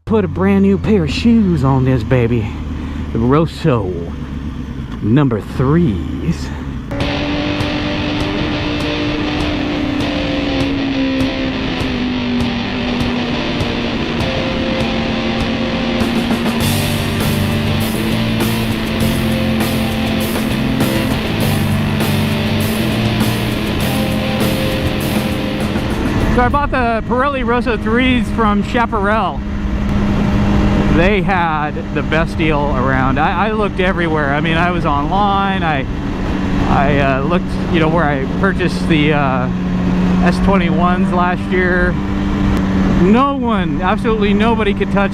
Put a brand new pair of shoes on this baby. The Rosso number 3s. So I bought the Pirelli Rosso 3s from Chaparral. They had the best deal around. I looked everywhere. I mean, I was online. I looked, you know, where I purchased the S21s last year. No one, absolutely nobody could touch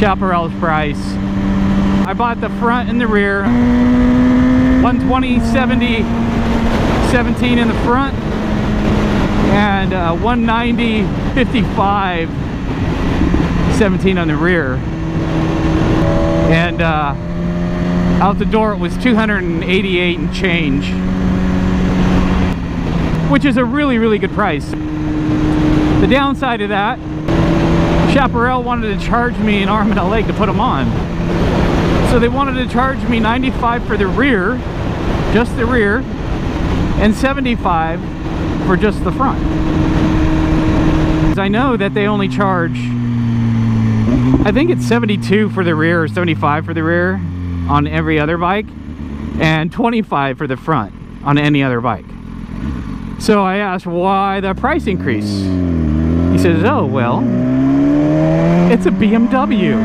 Chaparral's price. I bought the front and the rear. 120, 70, 17 in the front. And 190, 55, 17 on the rear. And out the door it was 288 and change, which is a really, really good price. The downside of that, Chaparral wanted to charge me an arm and a leg to put them on. So they wanted to charge me $95 for the rear, just the rear, and $75 for just the front. I know that they only charge, I think it's $72 for the rear or $75 for the rear on every other bike, and $25 for the front on any other bike. So I asked why the price increase. He says, oh well, it's a BMW.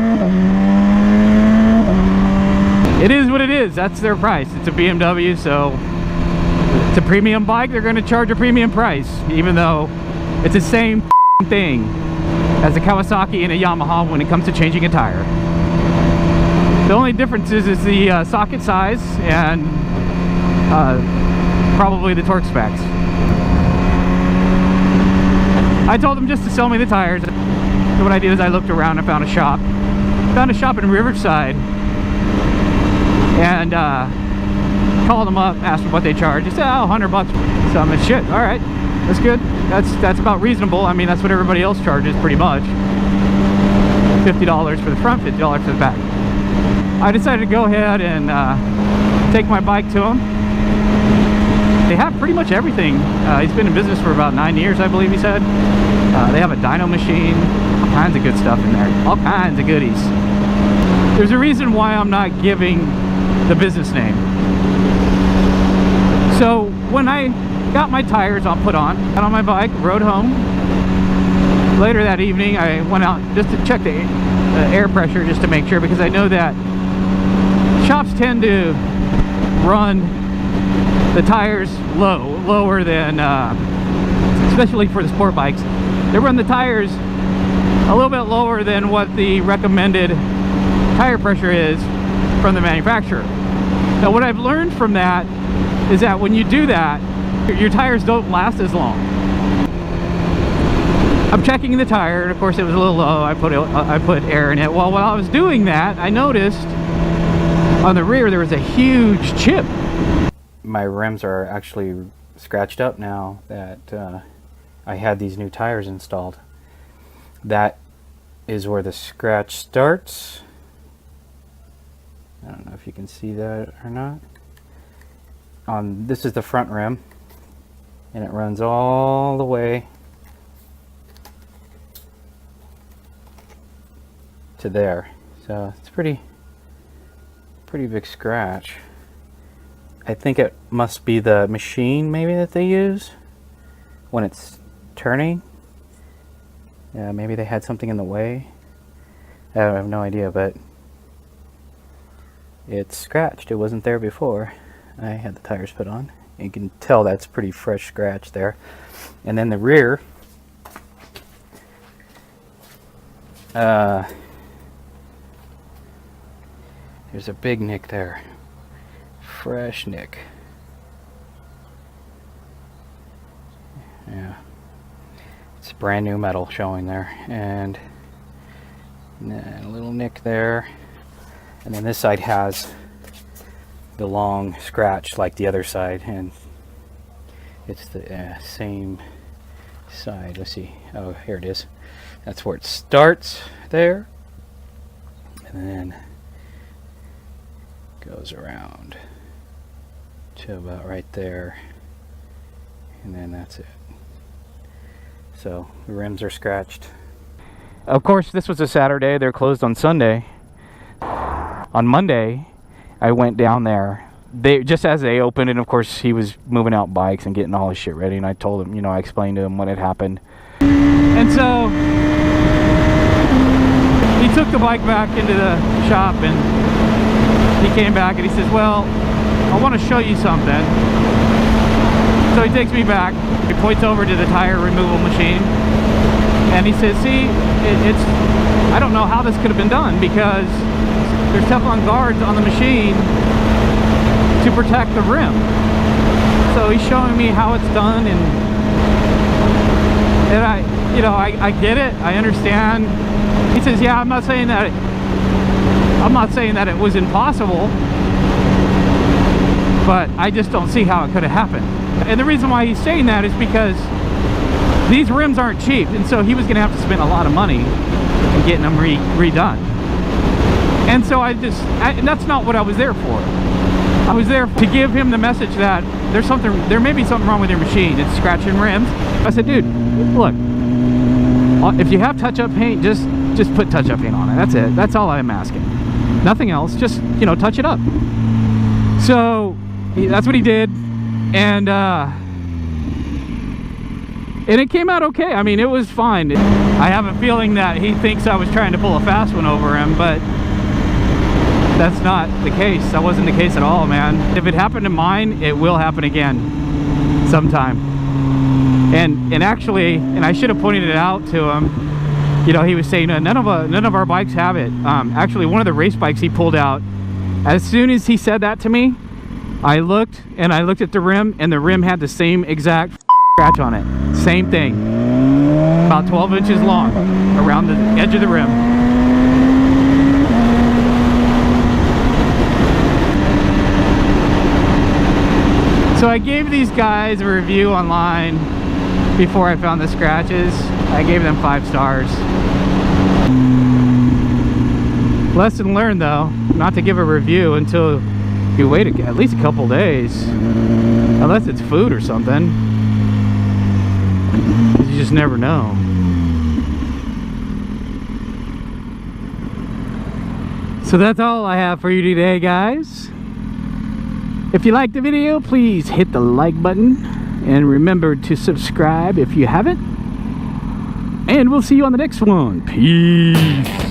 It is what it is. That's their price. It's a BMW, so it's a premium bike. They're going to charge a premium price, even though it's the same thing as a Kawasaki and a Yamaha when it comes to changing a tire. The only difference is the socket size and probably the torque specs. I told them just to sell me the tires. So what I did is I looked around and found a shop. Found a shop in Riverside and called them up, asked them what they charge. They said, oh, $100. So I'm like, shit, all right, that's good. That's about reasonable. I mean, that's what everybody else charges pretty much. $50 for the front, $50 for the back. I decided to go ahead and take my bike to them. They have pretty much everything. He's been in business for about 9 years, I believe he said. They have a dyno machine, all kinds of good stuff in there, all kinds of goodies. There's a reason why I'm not giving the business name. So when I got my tires all put on, got on my bike, rode home. Later that evening, I went out just to check the air pressure, just to make sure, because I know that shops tend to run the tires lower than, especially for the sport bikes, they run the tires a little bit lower than what the recommended tire pressure is from the manufacturer. Now what I've learned from that is that when you do that, your tires don't last as long. I'm checking the tire, and of course it was a little low. I put air in it. Well, while I was doing that, I noticed on the rear there was a huge chip. My rims are actually scratched up now that I had these new tires installed. That is where the scratch starts. I don't know if you can see that or not. This is the front rim, and it runs all the way to there. So it's pretty big scratch. I think it must be the machine maybe that they use when it's turning. Yeah, maybe they had something in the way. I have no idea, but it's scratched. It wasn't there before I had the tires put on. You can tell that's pretty fresh scratch there. And then the rear, there's a big nick there. Fresh nick. Yeah. It's brand new metal showing there. And a little nick there. And then this side has the long scratch like the other side, and it's the same side. Let's see. Oh, here it is. That's where it starts there, and then goes around to about right there, and then that's it. So the rims are scratched. Of course, this was a Saturday. They're closed on Sunday. On Monday, I went down there. They just as they opened, and of course he was moving out bikes and getting all his shit ready, and I told him, you know, I explained to him what had happened. And so he took the bike back into the shop, and he came back and he says, well, I want to show you something. So he takes me back, he points over to the tire removal machine, and he says, see, it's I don't know how this could have been done, because there's Teflon guards on the machine to protect the rim. So he's showing me how it's done, and I get it, I understand. He says, yeah, I'm not saying that it was impossible, but I just don't see how it could have happened. And the reason why he's saying that is because these rims aren't cheap, and so he was going to have to spend a lot of money in getting them redone. And so and that's not what I was there for. I was there to give him the message that there may be something wrong with your machine. It's scratching rims. I said, dude, look, if you have touch-up paint, just put touch-up paint on it. That's it. That's all I'm asking. Nothing else. Just, you know, touch it up. So that's what he did, and it came out okay. I mean, it was fine. I have a feeling that he thinks I was trying to pull a fast one over him, but that's not the case. That wasn't the case at all, man. If it happened to mine, it will happen again sometime. And actually, and I should have pointed it out to him, you know, he was saying none of our bikes have it. Actually, one of the race bikes he pulled out, as soon as he said that to me, I looked at the rim, and the rim had the same exact scratch on it. Same thing. About 12 inches long around the edge of the rim. So I gave these guys a review online before I found the scratches. I gave them 5 stars. Lesson learned, though, not to give a review until you wait at least a couple days, unless it's food or something. You just never know. So that's all I have for you today, guys. If you liked the video, please hit the like button, and remember to subscribe if you haven't. And we'll see you on the next one. Peace.